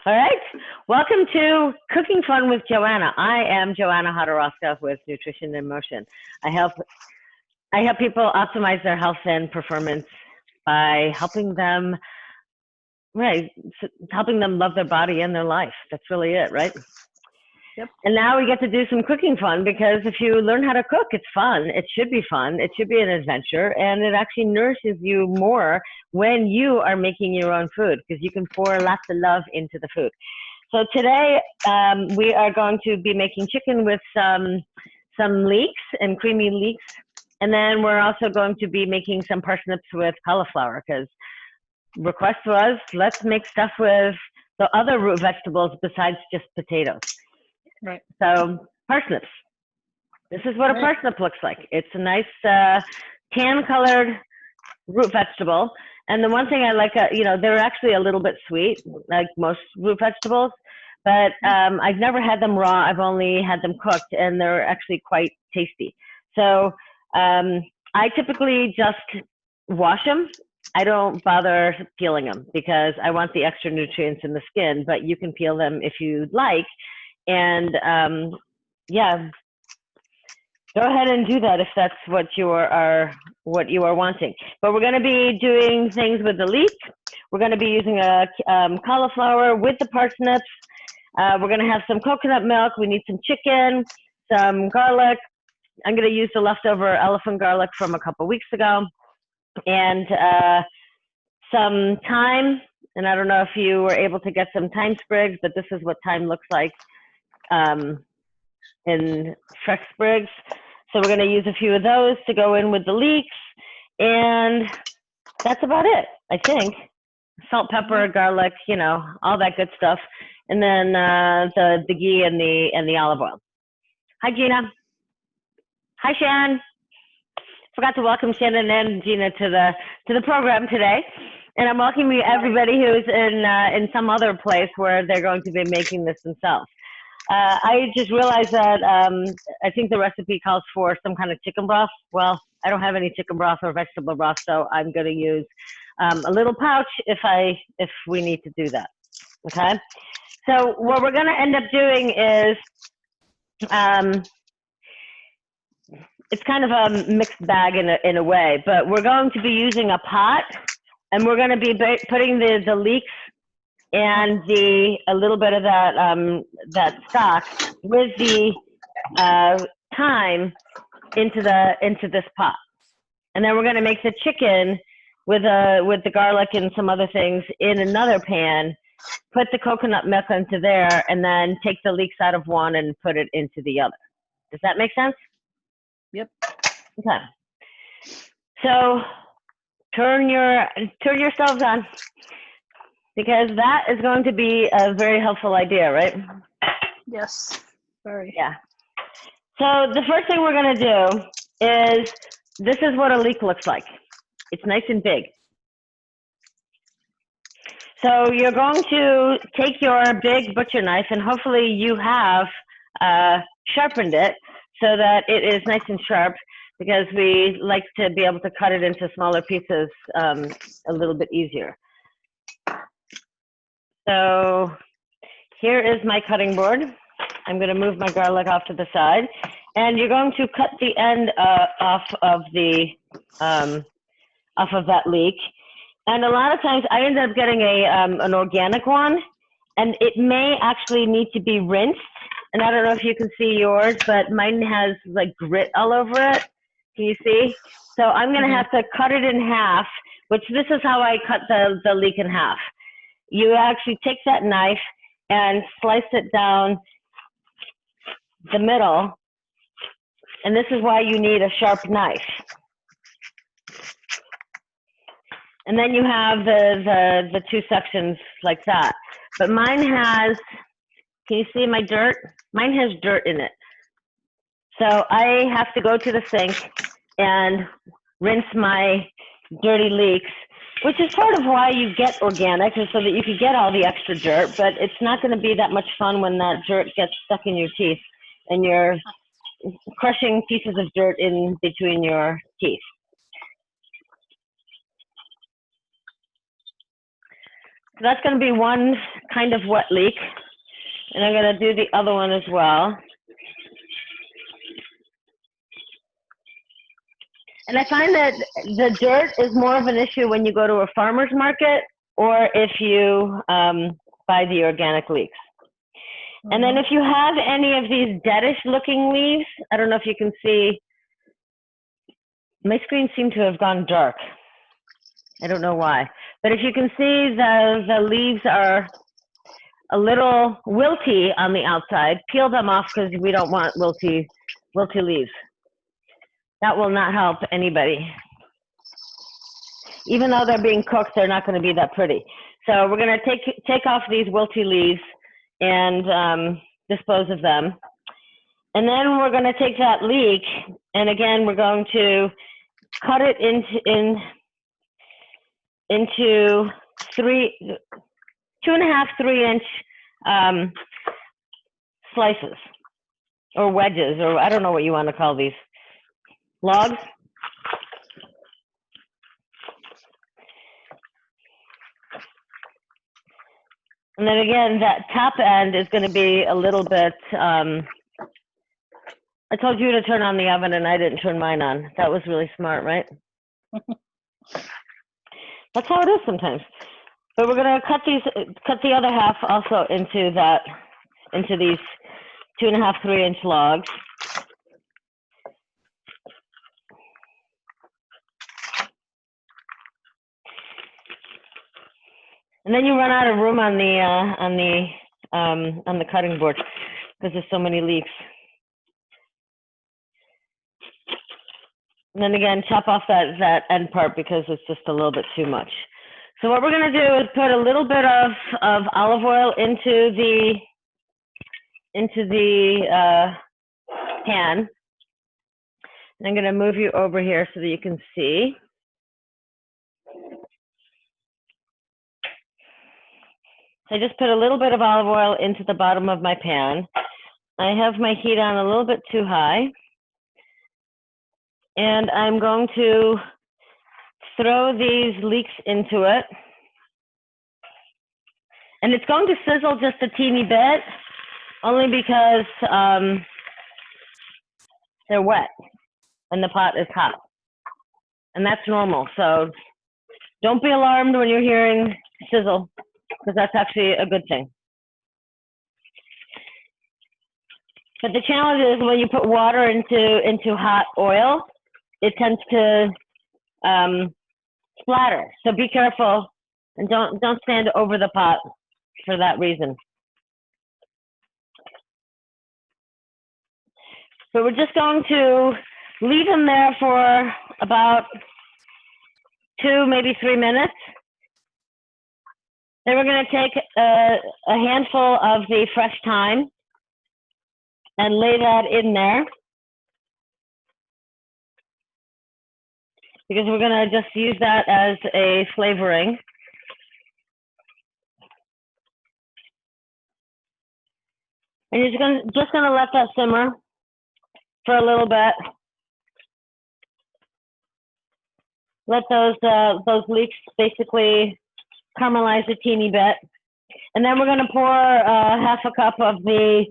All right. Welcome to Cooking Fun with Joanna. I am Joanna Hodorowska with Nutrition in Motion. I help people optimize their health and performance by helping them love their body and their life. That's really it, right? Yep. And now we get to do some cooking fun, because if you learn how to cook, it's fun. It should be fun. It should be an adventure, and it actually nourishes you more when you are making your own food, because you can pour lots of love into the food. So today we are going to be making chicken with some leeks and creamy leeks, and then we're also going to be making some parsnips with cauliflower, because request was, let's make stuff with the other root vegetables besides just potatoes. Right. So parsnips. This is what a parsnip looks like. It's a nice tan-colored root vegetable. And the one thing I like, they're actually a little bit sweet, like most root vegetables. But I've never had them raw. I've only had them cooked, and they're actually quite tasty. So I typically just wash them. I don't bother peeling them because I want the extra nutrients in the skin, but you can peel them if you'd like. And yeah, go ahead and do that if that's what you are wanting. But we're going to be doing things with the leek. We're going to be using a cauliflower with the parsnips. We're going to have some coconut milk. We need some chicken, some garlic. I'm going to use the leftover elephant garlic from a couple weeks ago, and some thyme. And I don't know if you were able to get some thyme sprigs, but this is what thyme looks like in fresh sprigs. So we're going to use a few of those to go in with the leeks, and that's about it, I think. Salt, pepper, garlic, all that good stuff, and then the ghee and the olive oil. Hi, Gina. Hi, Shan. Forgot to welcome Shannon and Gina to the program today, and I'm welcoming everybody who's in some other place where they're going to be making this themselves. I just realized that I think the recipe calls for some kind of chicken broth. Well, I don't have any chicken broth or vegetable broth, so I'm going to use a little pouch if we need to do that. Okay. So what we're going to end up doing is it's kind of a mixed bag in a way, but we're going to be using a pot, and we're going to be putting the leeks and a little bit of that stock with the thyme into this pot, and then we're going to make the chicken with the garlic and some other things in another pan. Put the coconut milk into there, and then take the leeks out of one and put it into the other. Does that make sense? Yep. Okay. So turn your stoves on, because that is going to be a very helpful idea, right? Yes. Very. Yeah. So the first thing we're going to do is, this is what a leek looks like. It's nice and big. So you're going to take your big butcher knife, and hopefully you have sharpened it so that it is nice and sharp, because we like to be able to cut it into smaller pieces a little bit easier. So here is my cutting board. I'm going to move my garlic off to the side, and you're going to cut the end off of that leek. And a lot of times I end up getting an organic one, and it may actually need to be rinsed. And I don't know if you can see yours, but mine has like grit all over it. Can you see? So I'm going to have to cut it in half, which this is how I cut the leek in half. You actually take that knife and slice it down the middle, and this is why you need a sharp knife. And then you have the two sections like that. But mine has, can you see my dirt? Mine has dirt in it. So I have to go to the sink and rinse my dirty leeks, which is part of why you get organic, is so that you can get all the extra dirt, but it's not going to be that much fun when that dirt gets stuck in your teeth and you're crushing pieces of dirt in between your teeth. So that's going to be one kind of wet leek. And I'm going to do the other one as well. And I find that the dirt is more of an issue when you go to a farmer's market or if you buy the organic leeks. And then if you have any of these deadish looking leaves, I don't know if you can see, my screen seemed to have gone dark. I don't know why. But if you can see the leaves are a little wilty on the outside, peel them off because we don't want wilty leaves. That will not help anybody. Even though they're being cooked, they're not going to be that pretty. So we're going to take off these wilty leaves and dispose of them. And then we're going to take that leek, and again, we're going to cut it into 2.5, 3-inch slices or wedges, or I don't know what you want to call these. Logs. And then again, that top end is going to be a little bit, I told you to turn on the oven and I didn't turn mine on. That was really smart, right? That's how it is sometimes. But we're going to cut the other half also into these 2.5, 3-inch logs. And then you run out of room on the cutting board because there's so many leeks. And then again, chop off that end part because it's just a little bit too much. So what we're going to do is put a little bit of olive oil into the pan. And I'm going to move you over here so that you can see. So I just put a little bit of olive oil into the bottom of my pan. I have my heat on a little bit too high. And I'm going to throw these leeks into it. And it's going to sizzle just a teeny bit, only because they're wet and the pot is hot. And that's normal. So don't be alarmed when you're hearing sizzle, because that's actually a good thing. But the challenge is when you put water into hot oil, it tends to splatter. So be careful and don't stand over the pot for that reason. So we're just going to leave them there for about 2, maybe 3 minutes. Then we're going to take a handful of the fresh thyme and lay that in there, because we're going to just use that as a flavoring. And you're just going to let that simmer for a little bit. Let those leeks basically caramelize a teeny bit. And then we're going to pour half a cup of the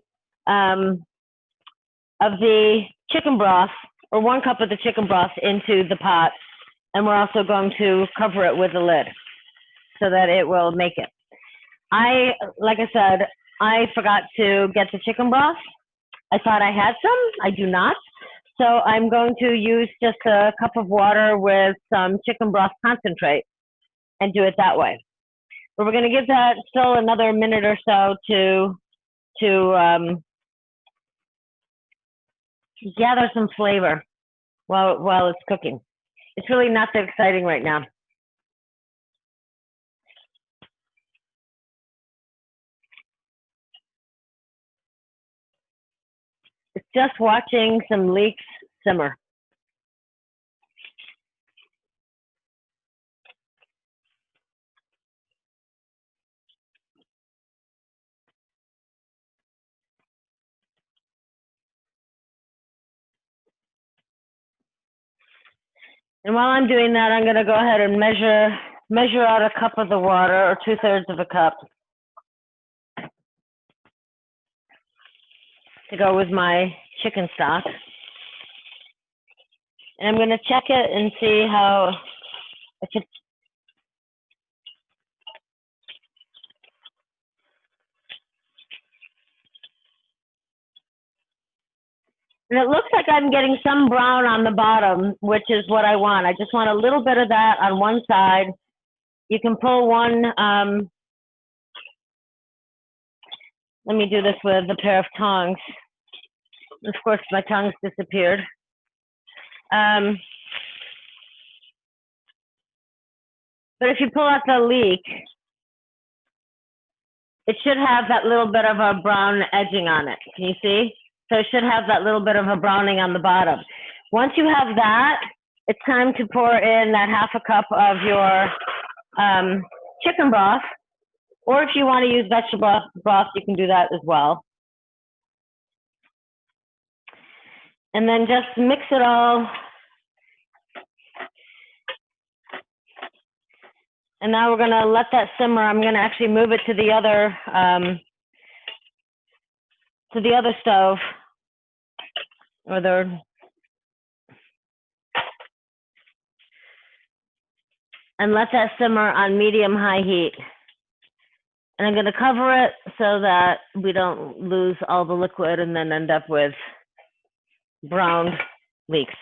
chicken broth, or 1 cup of the chicken broth into the pot. And we're also going to cover it with a lid so that it will make it. Like I said, I forgot to get the chicken broth. I thought I had some. I do not. So I'm going to use just a cup of water with some chicken broth concentrate and do it that way. But we're going to give that still another minute or so to gather some flavor while it's cooking. It's really not that exciting right now. It's just watching some leeks simmer. And while I'm doing that, I'm going to go ahead and measure out a cup of the water, or 2/3 of a cup. to go with my chicken stock. And I'm going to check it and see how, if it's, and it looks like I'm getting some brown on the bottom, which is what I want. I just want a little bit of that on one side. You can pull one, let me do this with a pair of tongs. Of course, my tongs disappeared. But if you pull out the leek, it should have that little bit of a brown edging on it. Can you see? So it should have that little bit of a browning on the bottom. Once you have that, it's time to pour in that half a cup of your chicken broth. Or if you want to use vegetable broth, you can do that as well. And then just mix it all. And now we're gonna let that simmer. I'm gonna actually move it to the other stove, or and let that simmer on medium-high heat. And I'm gonna cover it so that we don't lose all the liquid and then end up with browned leeks,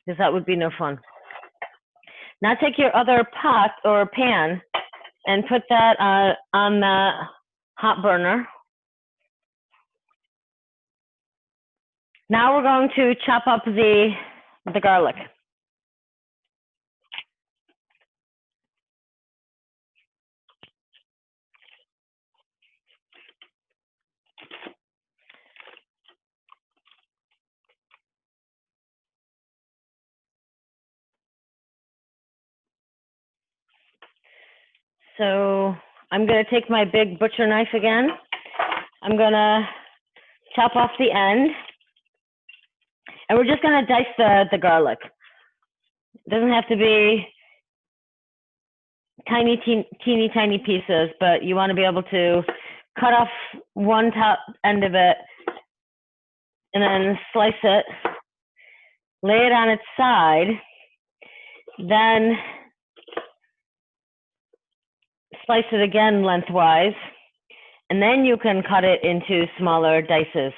because that would be no fun. Now take your other pot or pan and put that on the hot burner. Now we're going to chop up the garlic. So I'm going to take my big butcher knife again. I'm going to chop off the end. And we're just going to dice the garlic. It doesn't have to be teeny tiny pieces, but you want to be able to cut off one top end of it and then slice it, lay it on its side, then slice it again lengthwise, and then you can cut it into smaller dices,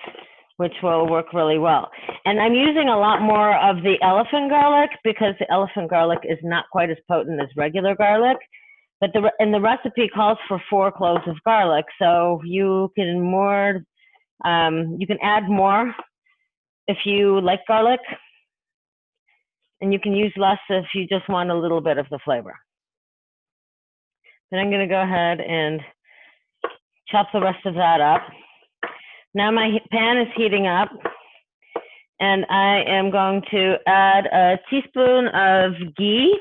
which will work really well. And I'm using a lot more of the elephant garlic because the elephant garlic is not quite as potent as regular garlic, but the recipe calls for 4 cloves of garlic, so you can add more if you like garlic, and you can use less if you just want a little bit of the flavor. Then I'm going to go ahead and chop the rest of that up. Now my pan is heating up, and I am going to add a teaspoon of ghee.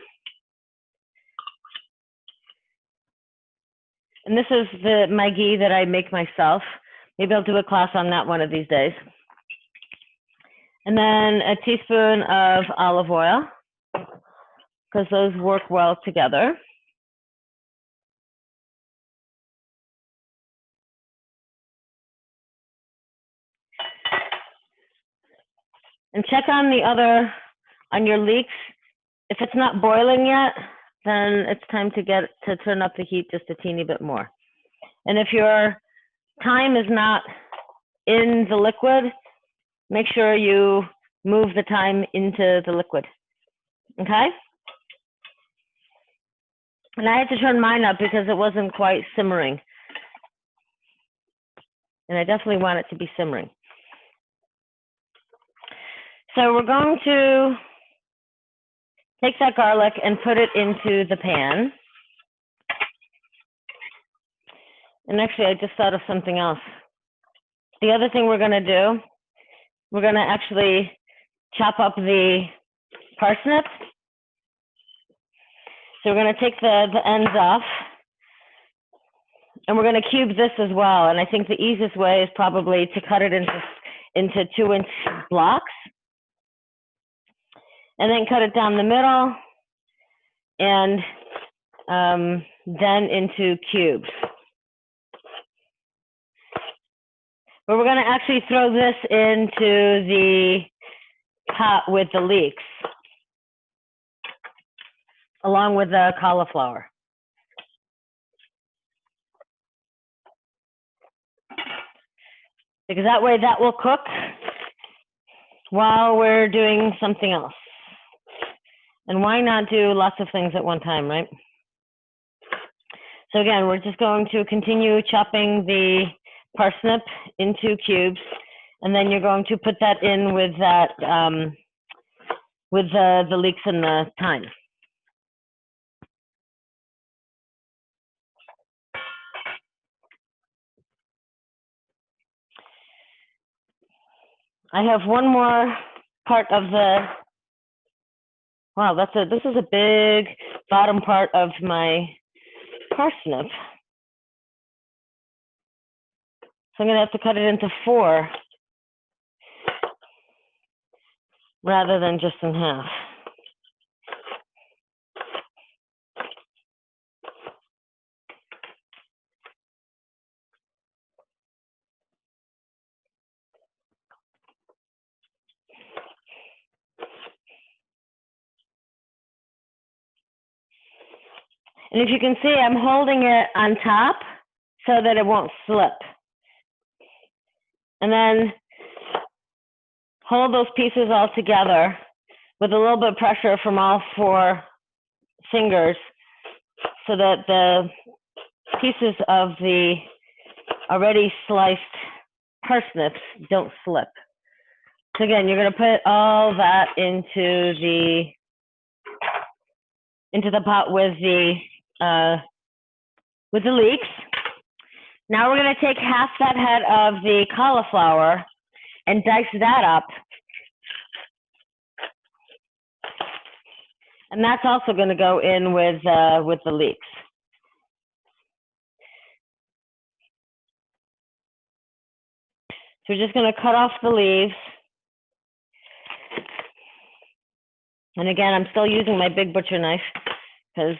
And this is my ghee that I make myself. Maybe I'll do a class on that one of these days. And then a teaspoon of olive oil, because those work well together. And check on your leeks. If it's not boiling yet, then it's time to turn up the heat just a teeny bit more. And if your thyme is not in the liquid, make sure you move the thyme into the liquid, okay? And I had to turn mine up because it wasn't quite simmering. And I definitely want it to be simmering. So we're going to take that garlic and put it into the pan. And actually, I just thought of something else. The other thing we're going to do, we're going to actually chop up the parsnips. So we're going to take the ends off. And we're going to cube this as well. And I think the easiest way is probably to cut it into 2-inch blocks. And then cut it down the middle, and then into cubes. But we're going to actually throw this into the pot with the leeks, along with the cauliflower. Because that way that will cook while we're doing something else. And why not do lots of things at one time, right? So again, we're just going to continue chopping the parsnip into cubes, and then you're going to put that in with that, with the leeks and the thyme. I have one more part of the, wow, this is a big bottom part of my parsnip. So I'm gonna have to cut it into 4 rather than just in half. And if you can see, I'm holding it on top so that it won't slip. And then hold those pieces all together with a little bit of pressure from all 4 fingers so that the pieces of the already sliced parsnips don't slip. So again, you're going to put all that into the pot with the leeks. Now we're going to take half that head of the cauliflower and dice that up. And that's also going to go in with the leeks. So we're just going to cut off the leaves. And again, I'm still using my big butcher knife because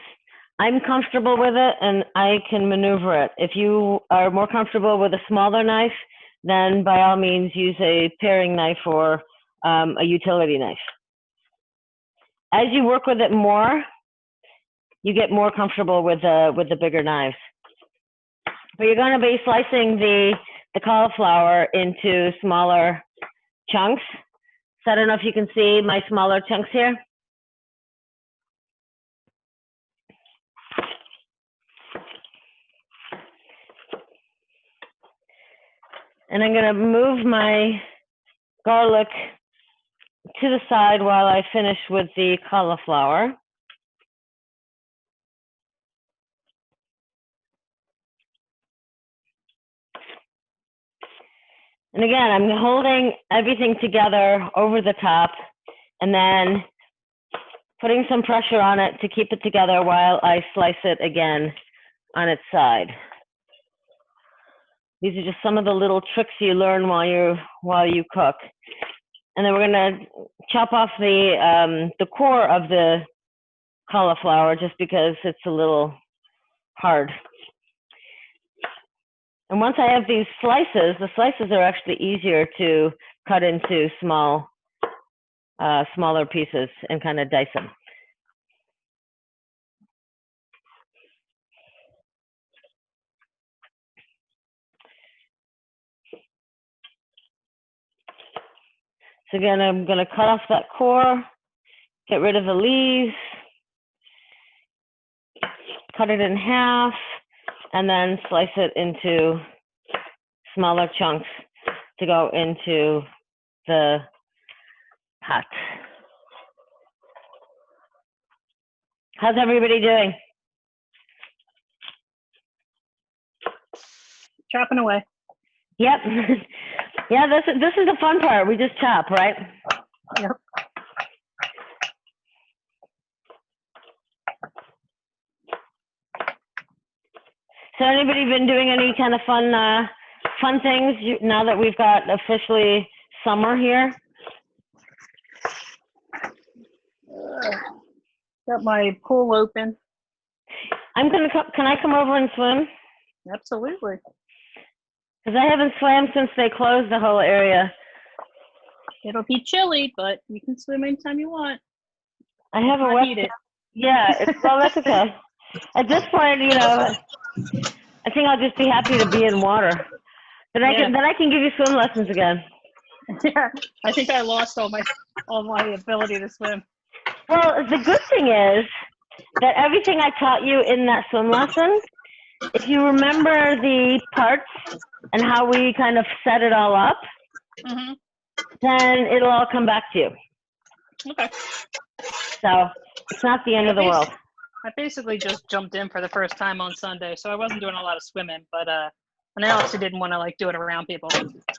I'm comfortable with it and I can maneuver it. If you are more comfortable with a smaller knife, then by all means use a paring knife or a utility knife. As you work with it more, you get more comfortable with the bigger knives. But you're going to be slicing the cauliflower into smaller chunks. So I don't know if you can see my smaller chunks here. And I'm going to move my garlic to the side while I finish with the cauliflower. And again, I'm holding everything together over the top and then putting some pressure on it to keep it together while I slice it again on its side. These are just some of the little tricks you learn while you cook. And then we're going to chop off the core of the cauliflower just because it's a little hard. And once I have these slices, the slices are actually easier to cut into smaller pieces and kind of dice them. So again, I'm going to cut off that core, get rid of the leaves, cut it in half, and then slice it into smaller chunks to go into the pot. How's everybody doing? Chopping away. Yep. Yeah, this is the fun part. We just chop, right? Yep. So anybody been doing any kind of fun things now that we've got officially summer here? Got my pool open. Can I come over and swim? Absolutely. Because I haven't swam since they closed the whole area. It'll be chilly, but you can swim anytime you want. I have a Not heat wet. it. Yeah, well, that's okay. At this point, you know, I think I'll just be happy to be in water. Then I can give you swim lessons again. Yeah, I think I lost all my ability to swim. Well, the good thing is that everything I taught you in that swim lesson, if you remember the parts and how we kind of set it all up, then it'll all come back to you. Okay. So it's not the end of the world. I basically just jumped in for the first time on Sunday, so I wasn't doing a lot of swimming, but and I also didn't want to like do it around people.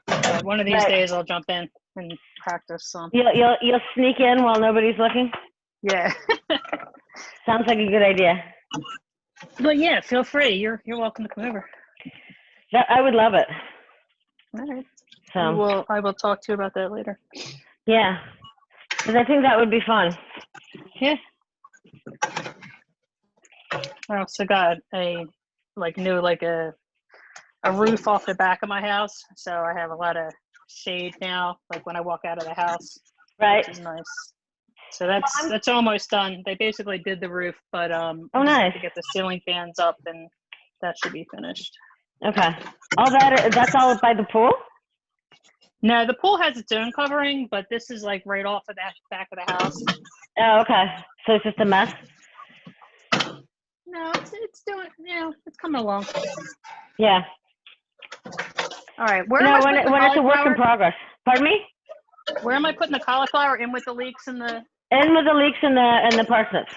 But one of these days I'll jump in and practice some. You'll sneak in while nobody's looking? Yeah. Sounds like a good idea. But yeah, feel free. You're welcome to come over. I would love it. All right. So I will talk to you about that later. Yeah, because I think that would be fun. Yeah. I also got a roof off the back of my house, so I have a lot of shade now. Like when I walk out of the house, right? Which is nice. So that's almost done. They basically did the roof, but nice. to get the ceiling fans up, and that should be finished. Okay. All that's all by the pool? No, the pool has its own covering, but this is like right off of that back of the house. Oh, okay. So it's just a mess? No, it's doing, it's coming along. Yeah. All right. When it's a work in progress. Pardon me? Where am I putting the cauliflower? In with the leeks and the... In with the leeks and the parsnips.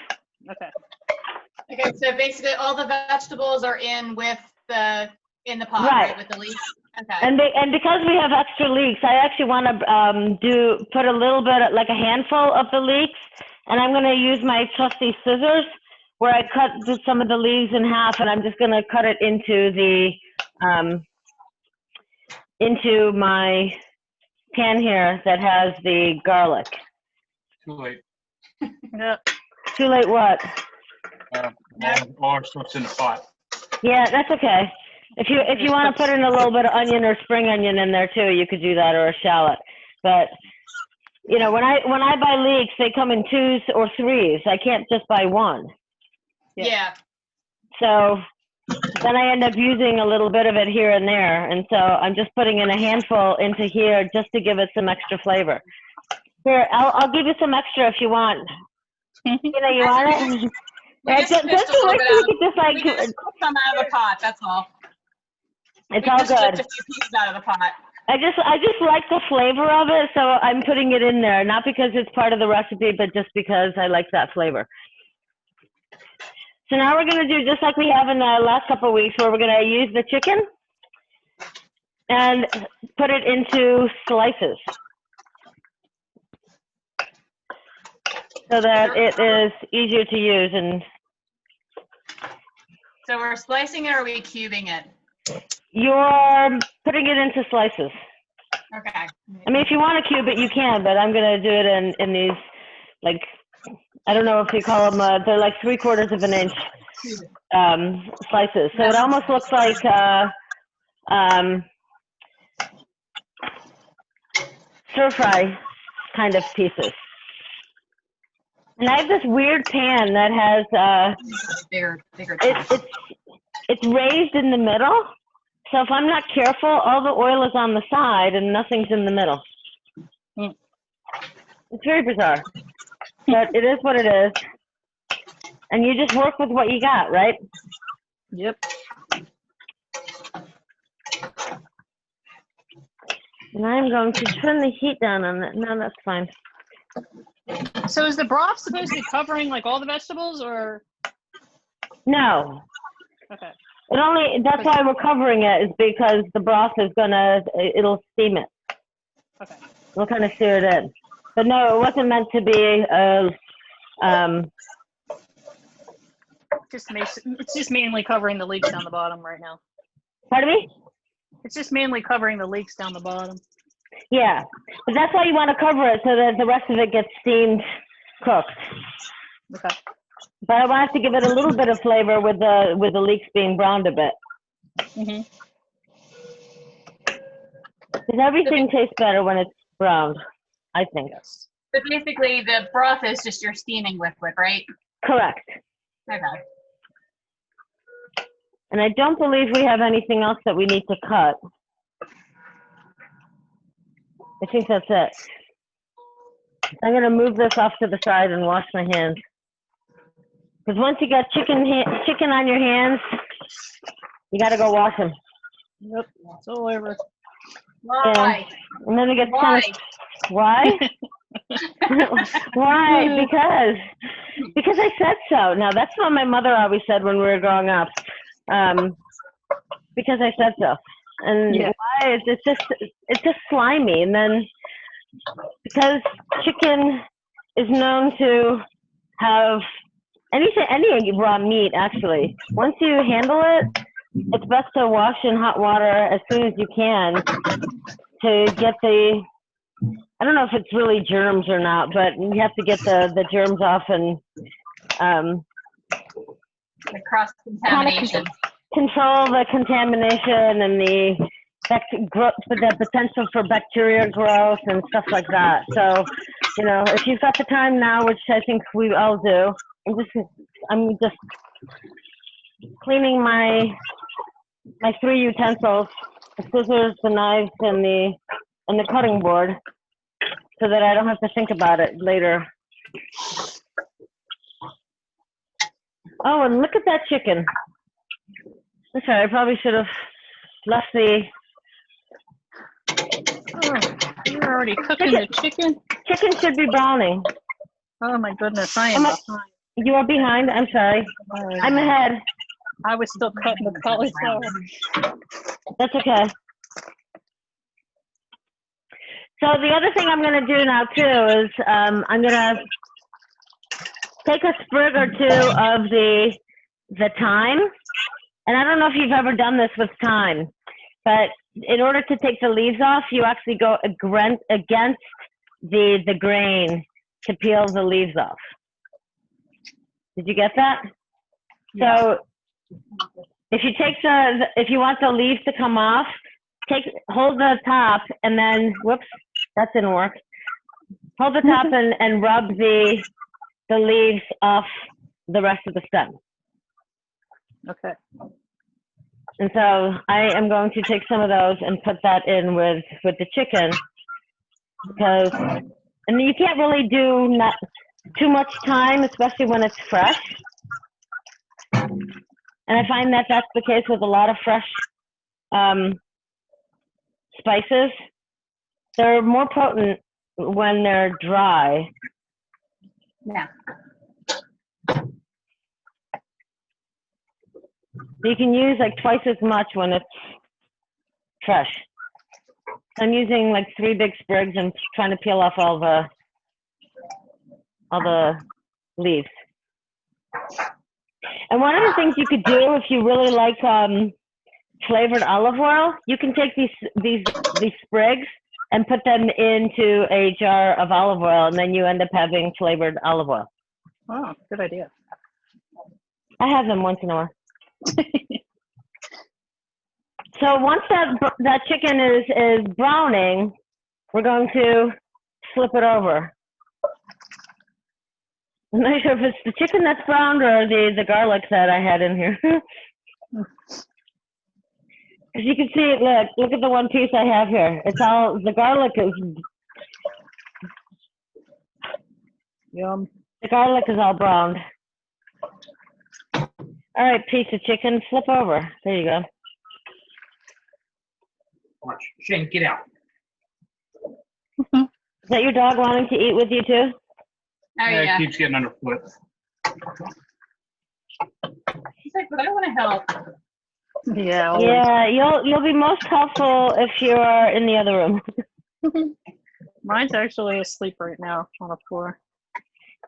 Okay. Okay, so basically all the vegetables are in the pot, right, with the leeks? Okay. And because we have extra leeks, I actually want to put a little bit, like a handful of the leeks, and I'm going to use my trusty scissors where I cut some of the leaves in half, and I'm just going to cut it into my pan here that has the garlic. Too late. Yep. Too late what? Or what's in the pot. Yeah, that's okay. If you want to put in a little bit of onion or spring onion in there too, you could do that, or a shallot. But when I buy leeks, they come in 2s or 3s. I can't just buy one. Yeah. So then I end up using a little bit of it here and there, and so I'm just putting in a handful into here just to give it some extra flavor. Here, I'll give you some extra if you want. You want it? Just some out of the pot. That's all. It's all good. A few pieces out of the pot. I just like the flavor of it, so I'm putting it in there, not because it's part of the recipe, but just because I like that flavor. So now we're going to do just like we have in the last couple of weeks, where we're going to use the chicken and put it into slices so that it is easier to use. And so we're slicing it, or are we cubing it? You're putting it into slices. Okay. I mean, if you want to cube it, you can, but I'm going to do it in these, like, I don't know if you call them, they're like 3/4 of an inch slices. So it almost looks like stir fry kind of pieces. And I have this weird pan that has, bigger. It's raised in the middle. So if I'm not careful, all the oil is on the side and nothing's in the middle. It's very bizarre. But it is what it is. And you just work with what you got, right? Yep. And I'm going to turn the heat down on that. No, that's fine. So is the broth supposed to be covering like all the vegetables, or? No. Okay. That's why we're covering it, is because the broth is it'll steam it. Okay. We'll kind of sear it in. But no, it wasn't meant to be it's just mainly covering the leeks down the bottom right now. Pardon me? It's just mainly covering the leeks down the bottom. Yeah, but that's why you want to cover it, so that the rest of it gets steamed, cooked. Okay. But I want to give it a little bit of flavor with the leeks being browned a bit. Mm-hmm. Because everything tastes better when it's browned, I think. Yes. So basically, the broth is just your steaming liquid, right? Correct. Okay. And I don't believe we have anything else that we need to cut. I think that's it. I'm going to move this off to the side and wash my hands. Because once you got chicken on your hands, you got to go wash them. Yep. It's all over. Why? And then it gets Why? kind of, why? Why? Because I said so. Now, that's what my mother always said when we were growing up. Because I said so. And Yeah. why? It's just slimy. And then because chicken is known to have any raw meat, actually, once you handle it, it's best to wash in hot water as soon as you can to get the, I don't know if it's really germs or not, but you have to get the germs off and The cross-contamination. control the contamination and the potential for bacteria growth and stuff like that. So, you know, if you've got the time now, which I think we all do, I'm just cleaning my 3 utensils, the scissors, the knives, and the cutting board, so that I don't have to think about it later. Oh, and look at that chicken. I'm sorry, I probably should have left the... Oh, you're already cooking the chicken? Chicken should be browning. Oh my goodness, I am behind. You are behind? I'm sorry. I'm ahead. I was still cutting the cauliflower. That's okay. So the other thing I'm going to do now too is I'm going to take a sprig or two of the thyme. And I don't know if you've ever done this with thyme, but in order to take the leaves off, you actually go against the grain to peel the leaves off. Did you get that? Yeah. So if you take if you want the leaves to come off, hold the top and then, whoops, that didn't work. Hold the top and rub the leaves off the rest of the stem. Okay. And so I am going to take some of those and put that in with the chicken, because, and you can't really do not too much thyme, especially when it's fresh. And I find that that's the case with a lot of fresh spices. They're more potent when they're dry. Yeah. You can use like twice as much when it's fresh. I'm using like 3 big sprigs and trying to peel off all the leaves. And one of the things you could do if you really like flavored olive oil, you can take these sprigs and put them into a jar of olive oil, and then you end up having flavored olive oil. Oh, good idea. I have them once in a while. So once that chicken is browning, we're going to flip it over. I'm not sure if it's the chicken that's browned or the garlic that I had in here. As you can see, look at the one piece I have here. It's all, the garlic is, Yum. the garlic is all browned. All right, piece of chicken, flip over. There you go. Watch. Shane, get out. Is that your dog wanting to eat with you too? Oh, yeah. It keeps getting underfoot. He's like, but I want to help. Yeah. Always. Yeah, you'll be most helpful if you're in the other room. Mine's actually asleep right now on the floor.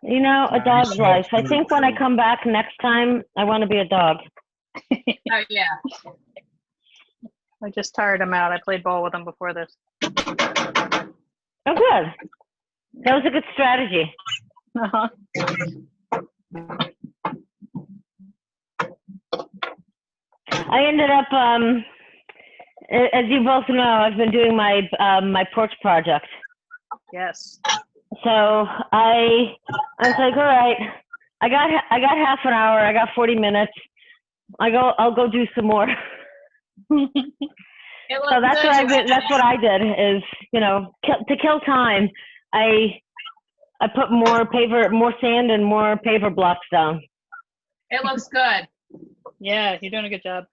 You know, a dog's life. I think when I come back next time, I want to be a dog. Oh, yeah. I just tired him out. I played ball with him before this. Oh, good. That was a good strategy. Uh-huh. I ended up as you both know, I've been doing my my porch project. Yes. So I was like, all right, I got half an hour. I got 40 minutes. I'll go do some more. So that's what I did is, you know, to kill time. I put more sand and more paver blocks down. It looks good. Yeah, you're doing a good job.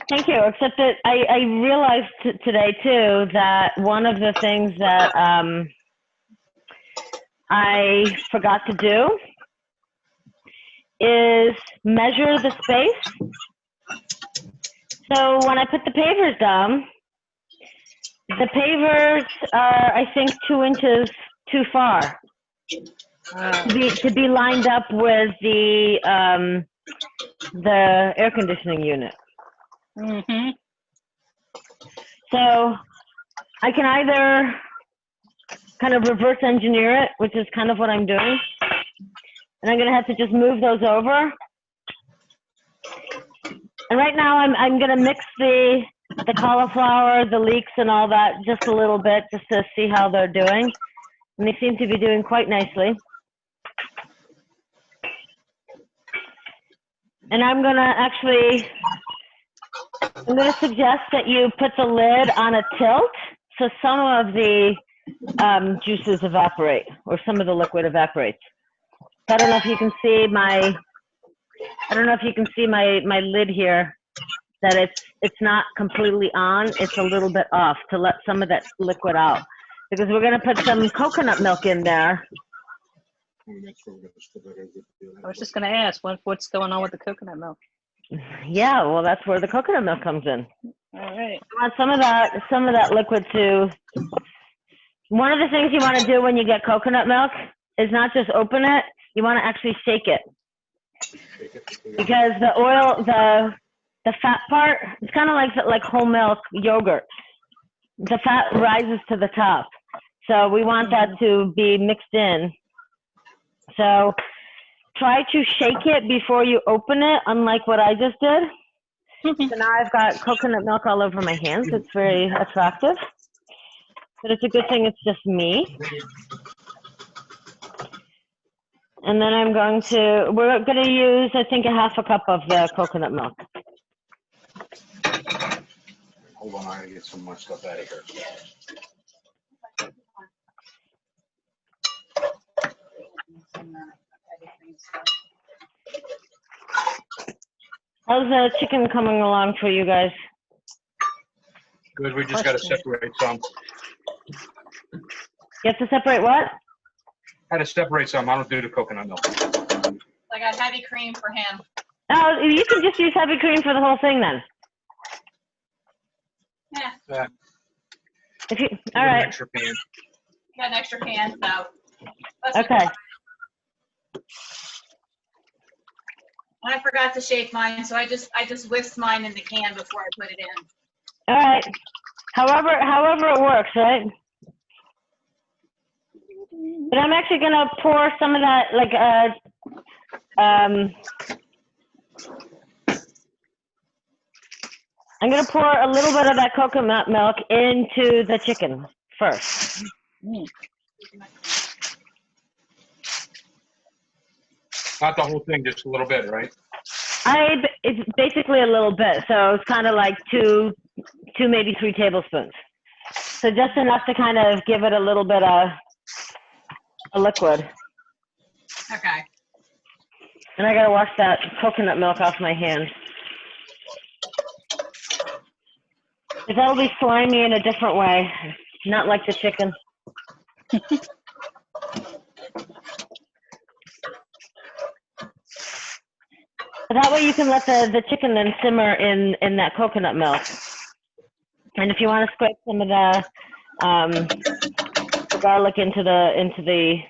Thank you. Except that I realized today too that one of the things that I forgot to do is measure the space. So when I put the pavers down, the pavers are, I think, 2 inches too far to be lined up with the air conditioning unit. Mm-hmm. So I can either kind of reverse engineer it, which is kind of what I'm doing, and I'm going to have to just move those over. And right now I'm going to mix the cauliflower, the leeks, and all that just a little bit, just to see how they're doing. And they seem to be doing quite nicely. And I'm going to suggest that you put the lid on a tilt so some of the juices evaporate, or some of the liquid evaporates. So I don't know if you can see my lid here, that it's not completely on, it's a little bit off to let some of that liquid out. Because we're going to put some coconut milk in there. I was just going to ask, what's going on with the coconut milk? Yeah, well, that's where the coconut milk comes in. All right. I want some of that liquid to. One of the things you want to do when you get coconut milk is not just open it, you want to actually shake it. Because the oil, the fat part, it's kind of like whole milk yogurt. The fat rises to the top. So we want that to be mixed in. So try to shake it before you open it, unlike what I just did. So now I've got coconut milk all over my hands. It's very attractive. But it's a good thing it's just me. And then we're going to use, I think, a half a cup of the coconut milk. Hold on, I gotta get some more stuff out of here. How's the chicken coming along for you guys? Good, we just gotta separate some. You have to separate what? Had to separate some. I don't do the coconut milk. I got heavy cream for him. Oh, you can just use heavy cream for the whole thing then. Yeah. All right. Extra pan. Got an extra pan, so. Okay. And I forgot to shake mine, so I just whisked mine in the can before I put it in. All right. However it works, right? But I'm actually gonna pour some of that, like I'm gonna pour a little bit of that coconut milk into the chicken first. Not the whole thing, just a little bit, right? It's basically a little bit, so it's kind of like two, maybe 3 tablespoons. So just enough to kind of give it a little bit of a liquid. Okay. And I gotta wash that coconut milk off my hands. Because that'll be slimy in a different way, not like the chicken. But that way you can let the chicken then simmer in that coconut milk. And if you want to scrape some of the garlic into the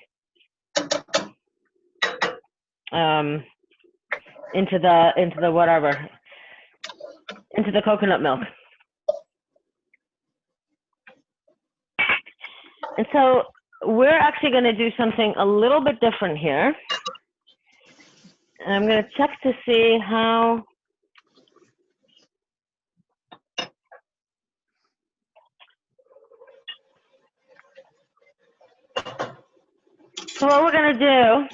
coconut milk. And so we're actually going to do something a little bit different here. And I'm going to check to see how So what we're gonna do,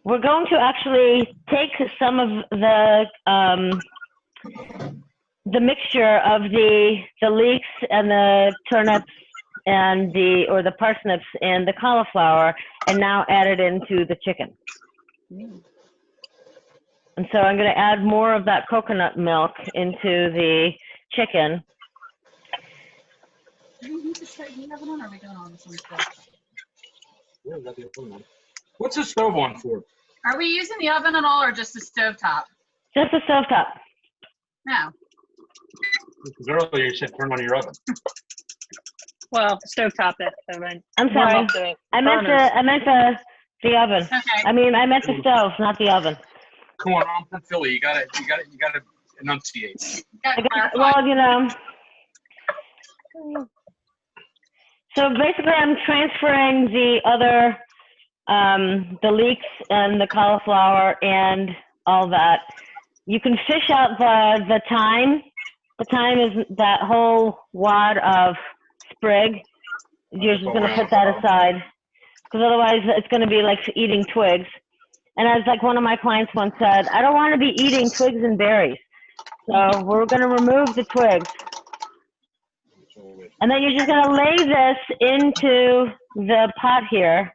we're going to actually take some of the mixture of the leeks and the turnips and the parsnips and the cauliflower, and now add it into the chicken. And so I'm going to add more of that coconut milk into the chicken. Do we need to start the oven on, or are we doing all this on the stove? What's the stove on for? Are we using the oven at all, or just the stove top? Just a stovetop. No. Because earlier you said turn on your oven. Well, stovetop it. So I'm sorry. I meant the oven. Okay. I meant the stove, not the oven. Come on, I'm from Philly. You gotta enunciate. Well, so basically I'm transferring the other, the leeks and the cauliflower and all that. You can fish out the thyme. The thyme is that whole wad of sprig. You're just going to put that aside, because otherwise it's going to be like eating twigs. And as like one of my clients once said, I don't want to be eating twigs and berries. So we're going to remove the twigs. And then you're just going to lay this into the pot here.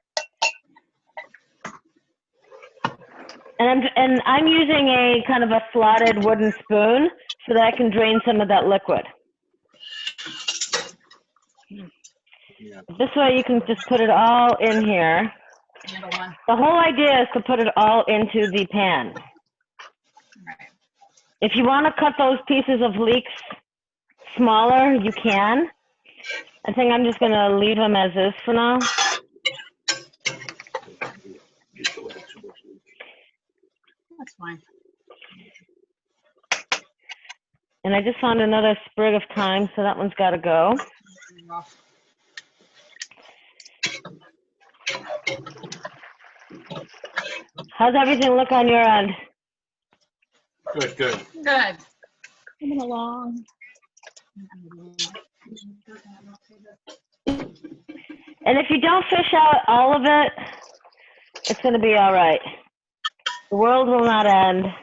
And I'm using a kind of a slotted wooden spoon so that I can drain some of that liquid. Yeah. This way you can just put it all in here. The whole idea is to put it all into the pan. Right. If you want to cut those pieces of leeks smaller, you can. I think I'm just going to leave them as is for now. That's fine. And I just found another sprig of thyme, so that one's got to go. How's everything look on your end? Good, good. Good. Coming along. And if you don't fish out all of it, it's going to be all right. The world will not end.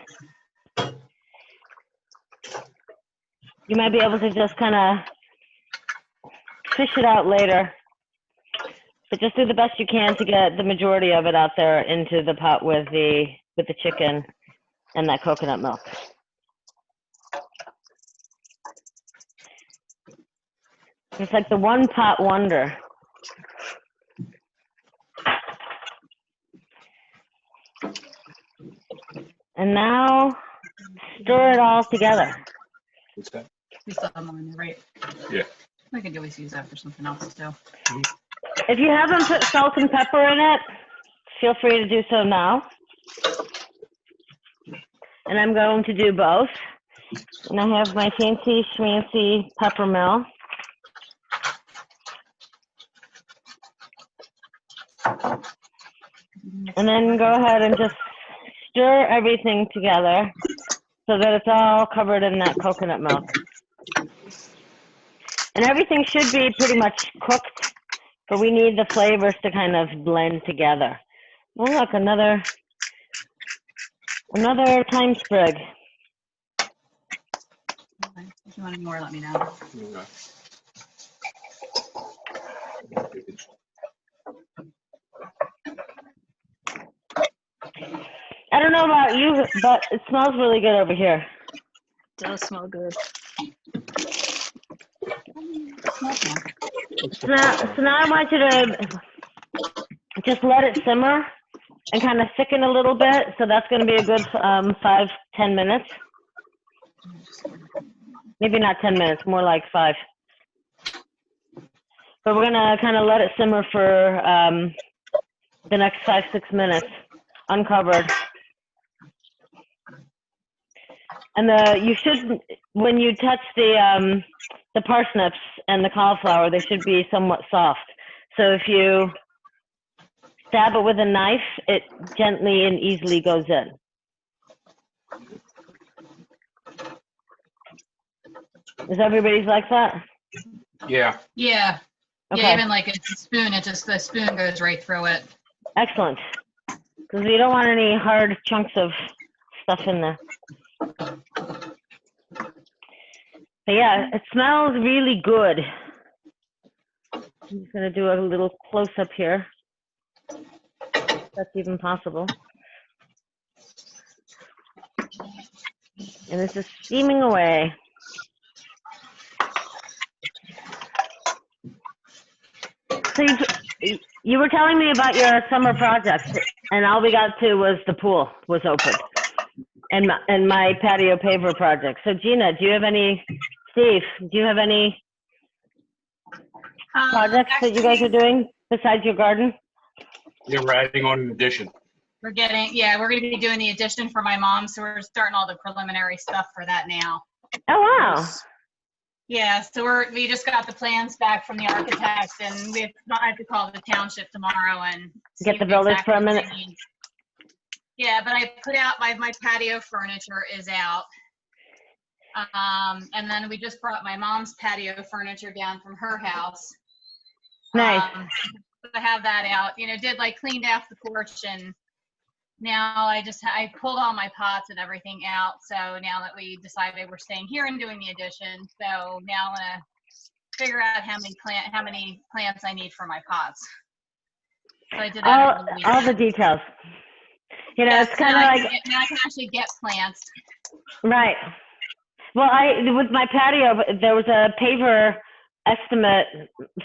You might be able to just kind of fish it out later. But just do the best you can to get the majority of it out there into the pot with the chicken and that coconut milk. It's like the one pot wonder. And now stir it all together. What's that? We still have them in there, right? Yeah. We can always use that for something else too. If you haven't put salt and pepper in it, feel free to do so now. And I'm going to do both. And I have my fancy schmancy pepper mill. And then go ahead and just stir everything together so that it's all covered in that coconut milk. And everything should be pretty much cooked, but we need the flavors to kind of blend together. Oh, look, another thyme sprig. Okay. If you want any more, let me know. I don't know about you, but it smells really good over here. Does smell good. So now I want you to just let it simmer and kind of thicken a little bit. So that's going to be a good 5-10 minutes. Maybe not 10 minutes, more like 5. But we're going to kind of let it simmer for the next 5-6 minutes, uncovered. And you should, when you touch the parsnips and the cauliflower, they should be somewhat soft. So if you stab it with a knife, it gently and easily goes in. Is everybody's like that? Yeah. Yeah. Okay. Yeah, even like a spoon, the spoon goes right through it. Excellent. Because you don't want any hard chunks of stuff in there. But yeah, it smells really good. I'm just going to do a little close-up here. If that's even possible. And this is steaming away. So you were telling me about your summer projects, and all we got to was the pool was open, and my patio paver project. So Gina, Steve, do you have any projects that you guys are doing besides your garden? Yeah, we're adding on an addition. We're going to be doing the addition for my mom, so we're starting all the preliminary stuff for that now. Oh, wow. Yeah, so we just got the plans back from the architect, and I have to call the township tomorrow and get the builders for a minute. Yeah, but I put out my patio furniture is out. And then we just brought my mom's patio furniture down from her house. Nice. I have that out. Cleaned off the porch, and now I pulled all my pots and everything out. So now that we decided we're staying here and doing the addition, so now I'm gonna figure out how many plants I need for my pots. So I did that over the weekend. All the details. It's kind of like now I can actually get plants. Right. Well, with my patio, there was a paver estimate,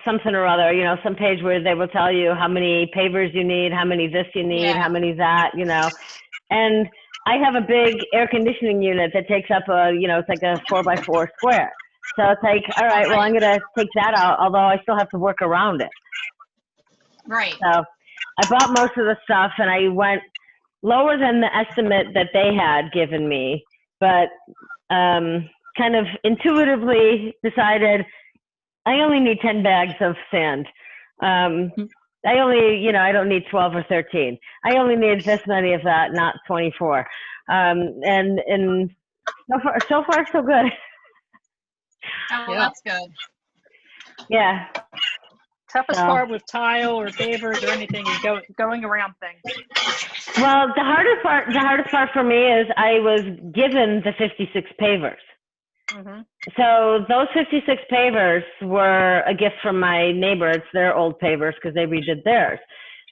something or other, some page where they will tell you how many pavers you need, how many this you need, how many that, and I have a big air conditioning unit that takes up it's like a 4x4 square. So it's like, all right, well, I'm going to take that out, although I still have to work around it. Right. So I bought most of the stuff, and I went lower than the estimate that they had given me, but kind of intuitively decided I only need 10 bags of sand. I don't need 12 or 13. I only need this many of that, not 24. And so far, so good. Oh, well, that's good. Yeah. Toughest part with tile or pavers or anything is going around things. Well, the hardest part for me is I was given the 56 pavers. Mm-hmm. So those 56 pavers were a gift from my neighbor. It's their old pavers because they redid theirs.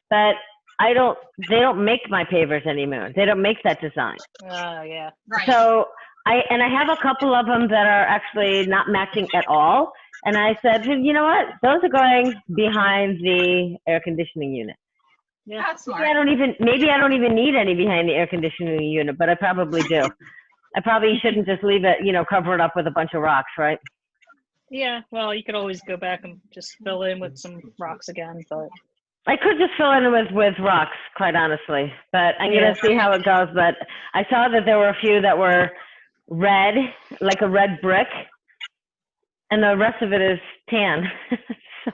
But they don't make my pavers anymore. They don't make that design. Oh, yeah. Right. So I have a couple of them that are actually not matching at all. And I said, you know what? Those are going behind the air conditioning unit. Yeah, that's smart. Maybe I don't even need any behind the air conditioning unit, but I probably do. I probably shouldn't just leave it, cover it up with a bunch of rocks, right? Yeah, well, you could always go back and just fill in with some rocks again, but I could just fill in with rocks, quite honestly. But I'm going to see how it goes. But I saw that there were a few that were red, like a red brick, and the rest of it is tan.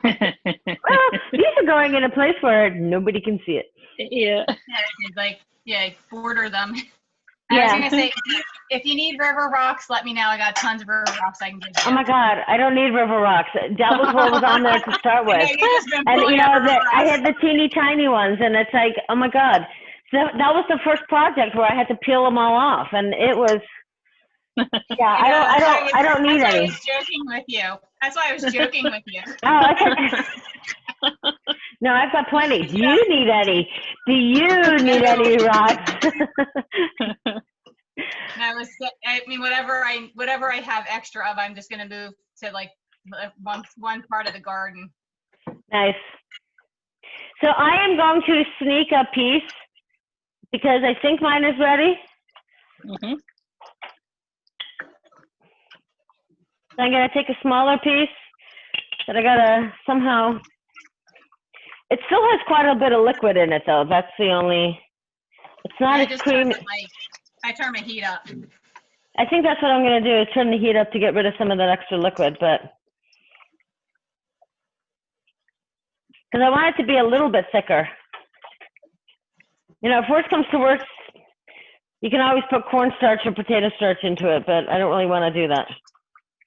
Well, these are going in a place where nobody can see it. Yeah. Border them. I was going to say, if you need river rocks, let me know. I got tons of river rocks I can give you. Oh my God, I don't need river rocks. That was what was on there to start with. And I had the teeny tiny ones, and it's like, oh my God. So that was the first project where I had to peel them all off, and it was. Yeah, I don't need any. I was joking with you. That's why I was joking with you. Oh, okay. No, I've got plenty. Do you need any? Do you need any rocks? Whatever I have extra of, I'm just gonna move to like one part of the garden. Nice. So I am going to sneak a piece because I think mine is ready. Mm-hmm. So I'm gonna take a smaller piece that I gotta somehow. It still has quite a bit of liquid in it, though. That's the only. It's not as creamy. I turn my heat up. I think that's what I'm going to do, is turn the heat up to get rid of some of that extra liquid, but. Because I want it to be a little bit thicker. If worst comes to worst, you can always put cornstarch or potato starch into it, but I don't really want to do that.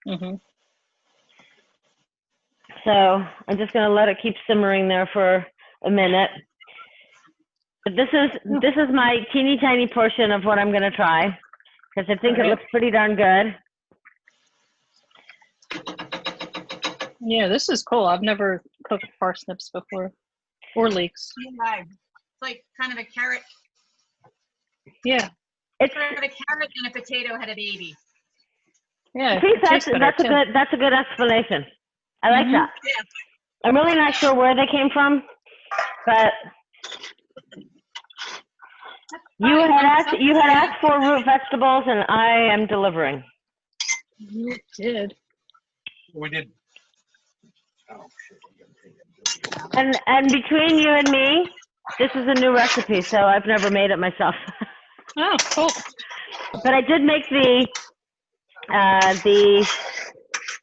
Mm-hmm. So I'm just going to let it keep simmering there for a minute. But this is my teeny tiny portion of what I'm going to try, because I think it looks pretty darn good. Yeah, this is cool. I've never cooked parsnips before, or leeks. Yeah, it's like kind of a carrot. Yeah. It's Sort of a carrot and a potato had a baby. Yeah. I think it tastes better, too. that's a good explanation. I like that. Yeah. I'm really not sure where they came from, but you had asked for root vegetables, and I am delivering. You did. We did. Oh, shit. And between you and me, this is a new recipe, so I've never made it myself. Oh, cool. But I did make the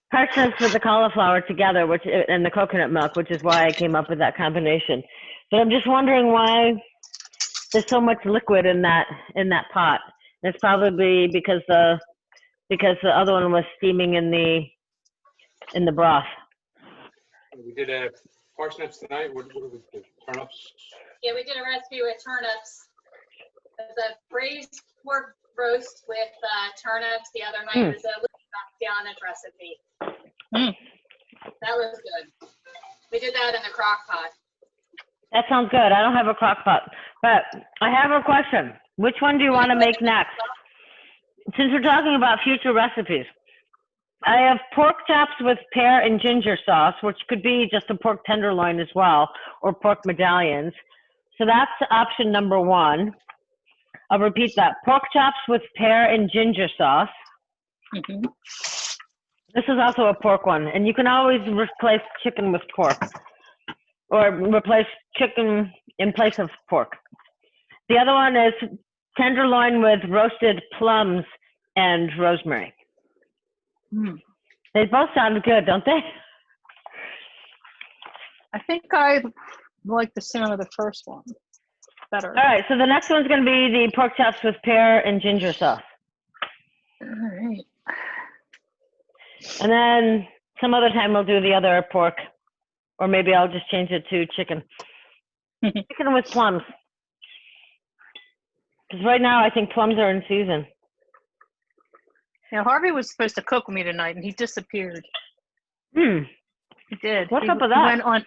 parsnips with the cauliflower together, and the coconut milk, which is why I came up with that combination. But I'm just wondering why there's so much liquid in that pot. It's probably because the other one was steaming in the broth. We did parsnips tonight. What did we do? Turnips? Yeah, we did a recipe with turnips. It was a braised pork roast with turnips. The other night was a down recipe. That was good. We did that in the crock pot. That sounds good. I don't have a crock pot, but I have a question. Which one do you want to make next? Since we're talking about future recipes, I have pork chops with pear and ginger sauce, which could be just a pork tenderloin as well, or pork medallions. So that's option number one. I'll repeat that. Pork chops with pear and ginger sauce. Mm-hmm. This is also a pork one, and you can always replace chicken with pork, or replace chicken in place of pork. The other one is tenderloin with roasted plums and rosemary. They both sound good, don't they? I think I like the sound of the first one better. All right, so the next one's going to be the pork chops with pear and ginger sauce. All right. And then some other time we'll do the other pork, or maybe I'll just change it to chicken. Chicken with plums. Because right now I think plums are in season. Now, Harvey was supposed to cook with me tonight, and he disappeared. He did. What's up with that?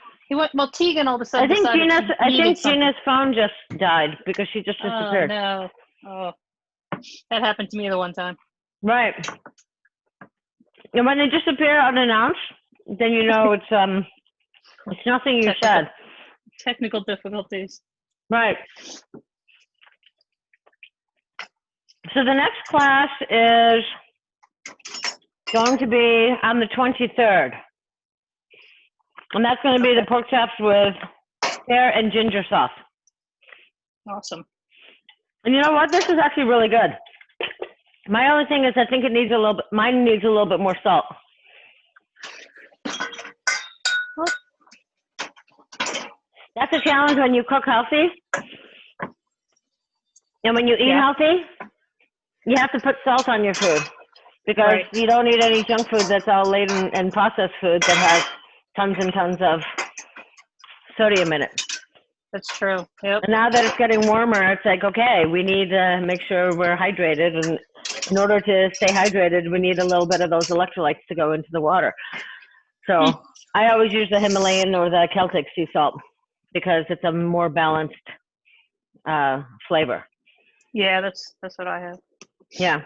Well, Tegan all of a sudden I think decided Gina's phone just died because she just disappeared. Oh, no. Oh, that happened to me the one time. Right. And when they disappear unannounced, then you know it's nothing you said. Technical difficulties. Right. So the next class is going to be on the 23rd. And that's going to be the pork chops with pear and ginger sauce. Awesome. And you know what? This is actually really good. My only thing is I think mine needs a little bit more salt. That's a challenge when you cook healthy. And when you eat healthy, you have to put salt on your food because you don't eat any junk food that's all laden in processed food that has tons and tons of sodium in it. That's true. Yep. And now that it's getting warmer, it's like, okay, we need to make sure we're hydrated. And in order to stay hydrated, we need a little bit of those electrolytes to go into the water. So I always use the Himalayan or the Celtic sea salt because it's a more balanced flavor. Yeah, that's what I have. Yeah.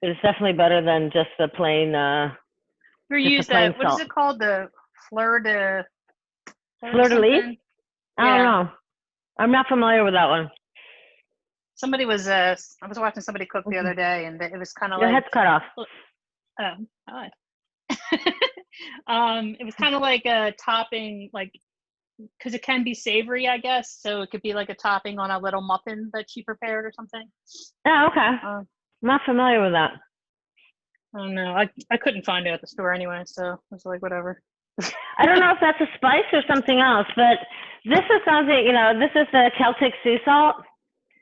It's definitely better than just the plain We use that, what is it called? The fleur de lis? I don't know. I'm not familiar with that one. Somebody was, I was watching somebody cook the other day, and it was kind of Your head's cut off. Oh, hi. It was kind of like a topping, like, because it can be savory, I guess. So it could be like a topping on a little muffin that she prepared or something. Oh, okay. I'm not familiar with that. I don't know. I couldn't find it at the store anyway, so I was like, whatever. I don't know if that's a spice or something else, but this is something, this is the Celtic sea salt.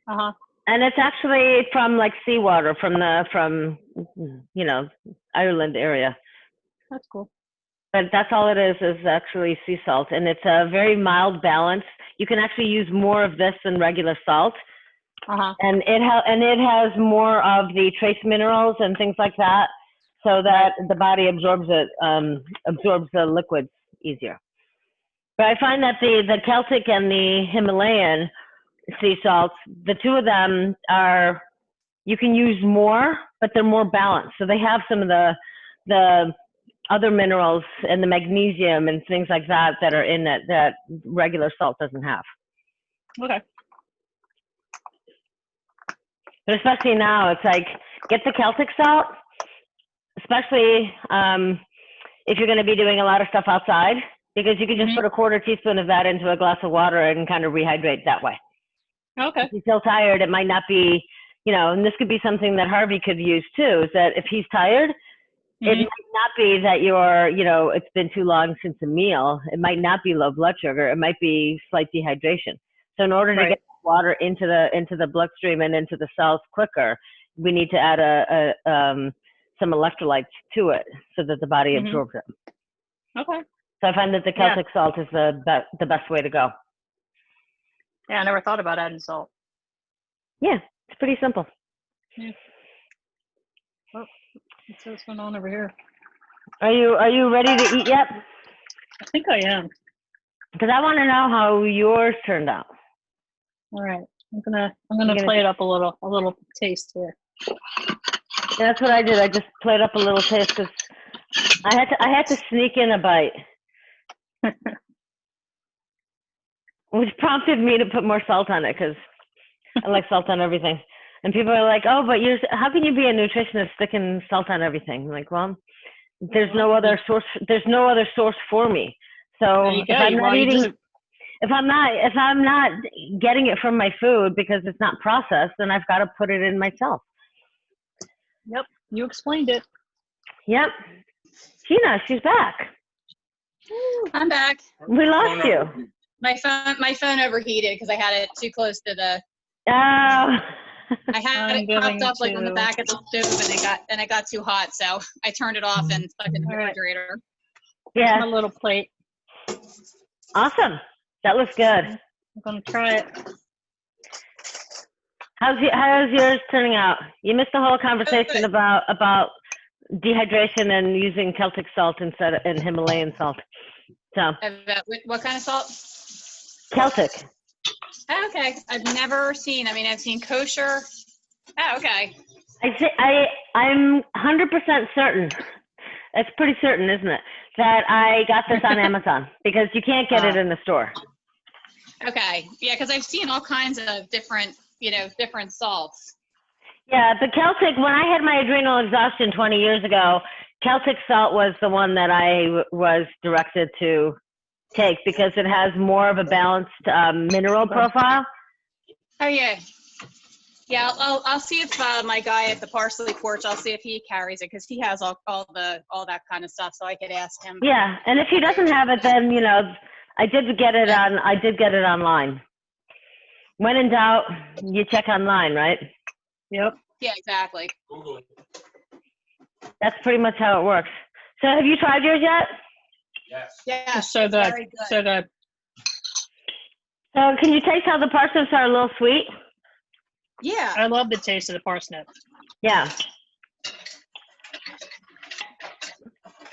Uh-huh. And it's actually from like seawater, from you know, Ireland area. That's cool. But that's all it is actually sea salt. And it's a very mild balance. You can actually use more of this than regular salt. Uh-huh. And it has more of the trace minerals and things like that, so that the body absorbs the liquids easier. But I find that the Celtic and the Himalayan sea salts, the two of them are, you can use more, but they're more balanced. So they have some of the other minerals and the magnesium and things like that that are in it that regular salt doesn't have. Okay. But especially now, it's like, get the Celtic salt, especially if you're going to be doing a lot of stuff outside, because you can just put a quarter teaspoon of that into a glass of water and kind of rehydrate that way. Okay. If you feel tired, it might not be, you know, and this could be something that Harvey could use too, is that if he's tired, it might not be that you're, you know, it's been too long since a meal. It might not be low blood sugar. It might be slight dehydration. So in order to get water into the bloodstream and into the cells quicker, we need to add some electrolytes to it so that the body absorbs it. Okay. So I find that the Celtic salt is the best way to go. Yeah, I never thought about adding salt. Yeah, it's pretty simple. Yeah. Oh, what's this going on over here? Are you ready to eat yet? I think I am. Because I want to know how yours turned out. All right. I'm gonna play it up a little taste here. Yeah, that's what I did. I just played up a little taste because I had to sneak in a bite, which prompted me to put more salt on it because I like salt on everything. And people are like, "Oh, but how can you be a nutritionist sticking salt on everything?" I'm like, well, there's no other source. There's no other source for me. So if I'm not eating, if I'm not getting it from my food because it's not processed, then I've got to put it in myself. Yep, you explained it. Yep. Tina, she's back. I'm back. We lost you. My phone overheated because I had it too close to the. Oh. I had it propped up like on the back of the stove, and it got too hot, so I turned it off and stuck it in the refrigerator. Yeah. My little plate. Awesome. That looks good. I'm gonna try it. How's yours turning out? You missed the whole conversation about dehydration and using Celtic salt instead of Himalayan salt. So. What kind of salt? Celtic. Oh, okay. I've never seen. I mean, I've seen kosher. Oh, okay. I'm 100% certain. It's pretty certain, isn't it? That I got this on Amazon because you can't get it in the store. Okay. Yeah, because I've seen all kinds of different salts. Yeah, the Celtic, when I had my adrenal exhaustion 20 years ago, Celtic salt was the one that I was directed to take because it has more of a balanced mineral profile. Oh, yeah. Yeah, I'll see if my guy at the Parsley Porch, I'll see if he carries it because he has all that kind of stuff, so I could ask him. Yeah, and if he doesn't have it, then I did get it online. When in doubt, you check online, right? Yep. Yeah, exactly. Google it. That's pretty much how it works. So have you tried yours yet? Yes. Yeah, So good. very good. So good. So can you taste how the parsnips are a little sweet? Yeah. I love the taste of the parsnip. Yeah.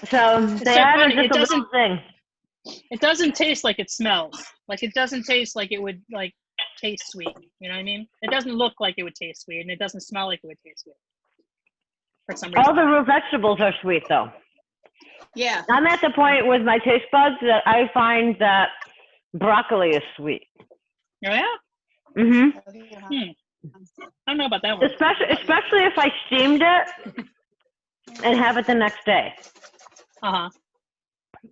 So they added just a little thing. It doesn't taste like it smells. Like it doesn't taste like it would taste sweet. You know what I mean? It doesn't look like it would taste sweet, and it doesn't smell like it would taste sweet. For some reason. All the root vegetables are sweet, though. Yeah. I'm at the point with my taste buds that I find that broccoli is sweet. Oh, yeah? Mm-hmm. I don't know about that one. Especially if I steamed it and have it the next day. Uh-huh.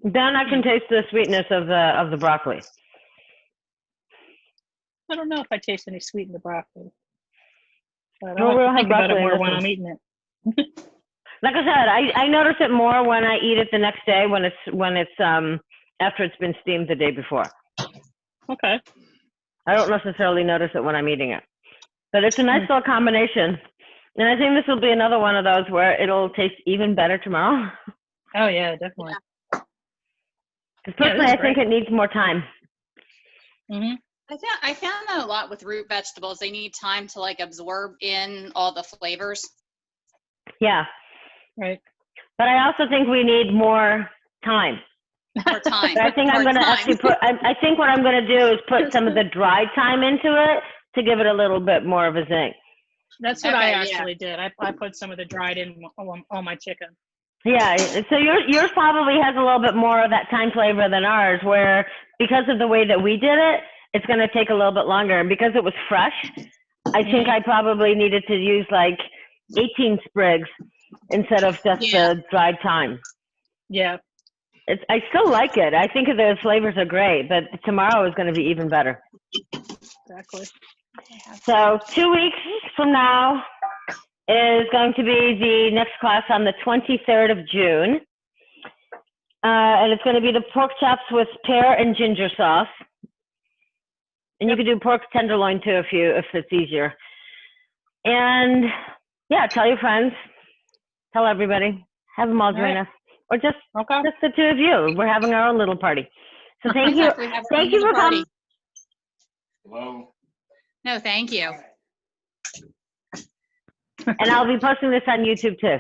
Then I can taste the sweetness of the broccoli. I don't know if I taste any sweet in the broccoli. But Well, I'll we'll have to think have about it broccoli more in when this I'm eating it. Like I said, I notice it more when I eat it the next day when it's after it's been steamed the day before. Okay. I don't necessarily notice it when I'm eating it. But it's a nice little combination And I think this will be another one of those where it'll taste even better tomorrow. Oh yeah, definitely. Because personally, I think it needs more time. Mm-hmm. I found that a lot with root vegetables. They need time to like absorb in all the flavors. Yeah. Right. But I also think we need more time. More time. But I think I'm More going to time. actually put, I think what I'm going to do is put some of the dried thyme into it to give it a little bit more of a zing. That's what Okay, I yeah. actually did. I put some of the dried in on my chicken. Yeah, so yours probably has a little bit more of that thyme flavor than ours, where because of the way that we did it, it's going to take a little bit longer. And because it was fresh, I think I probably needed to use like 18 sprigs instead of just the dried thyme. Yeah. I still like it. I think the flavors are great, but tomorrow is going to be even better. Exactly. So 2 weeks from now is going to be the next class on the 23rd of June. And it's going to be the pork chops with pear and ginger sauce. And you can do pork tenderloin too if it's easier. And yeah, tell your friends, tell everybody, have them all join us, or just the two of you. We're having our own little party. So thank you, thank you for coming. Hello. No, thank you. And I'll be posting this on YouTube too.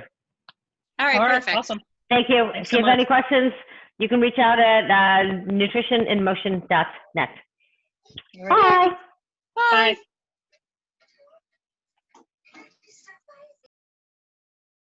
All right, perfect. Awesome. Thank you. Thanks if you so have any much. questions, you can reach out at nutritioninmotion.net. All right. Bye. Bye.